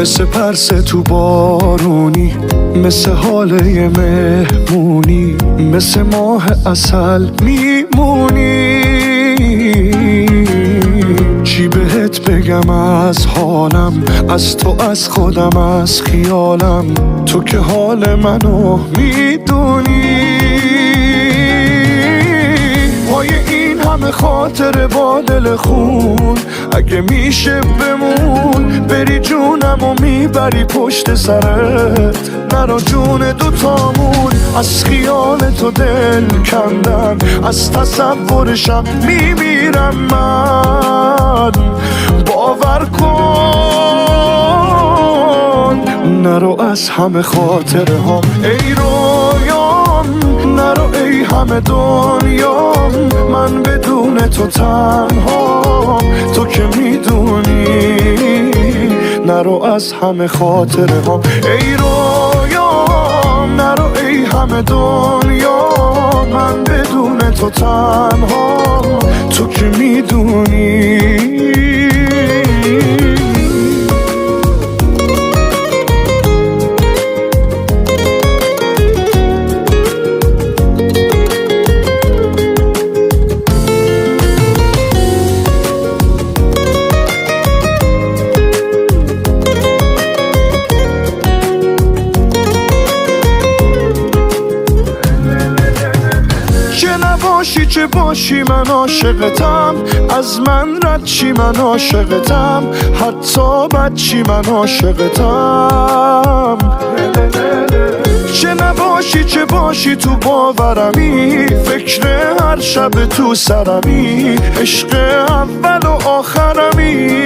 مثل پرسه تو بارونی، مثل حاله مهمونی، مثل ماه عسل میمونی. چی بهت بگم از حالم، از تو، از خودم، از خیالم، تو که حال منو میدونی. پای این همه خاطر با دل خون، اگه میشه بمون، بری جونم و میبری پشت سرت، نرا جون دوتامون. از خیال تو دل کندن، از تصورشم میمیرم من. باور کن نرو از همه خاطره ها ای رویام، نرو ای همه دنیام، من بدون تو تنها، تو که میدونی. نرو از همه خاطره ها ای رویام، نرو ای همه دنیا، من بدون تو تنها، تو که میدونی. باشی چه باشی من عاشقتم، از من رد چی من عاشقتم، حتی بد چی من عاشقتم. چه نباشی چه باشی تو باورمی، فکر هر شب تو سرمی، عشق اول و آخرمی.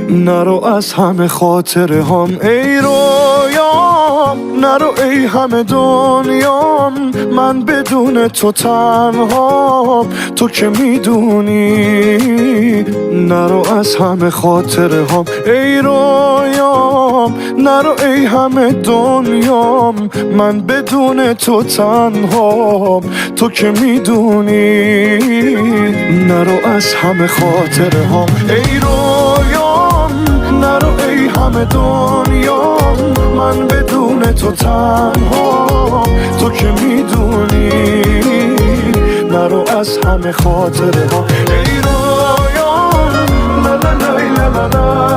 نرو از همه خاطره هم ای رویام، نرو ای همه دنیام، من بدون تو تنها، تو که میدونی. نرو از همه خاطره هم ای رویام، نرو ای همه دنیام، من بدون تو تنها، تو که میدونی. نرو از همه خاطره هم ای رویام، نرو ای همه دنیام، من بدون تو تنها، تو که میدونی. نرو از همه خاطره ها ای رویام، لا لا لا لا لا.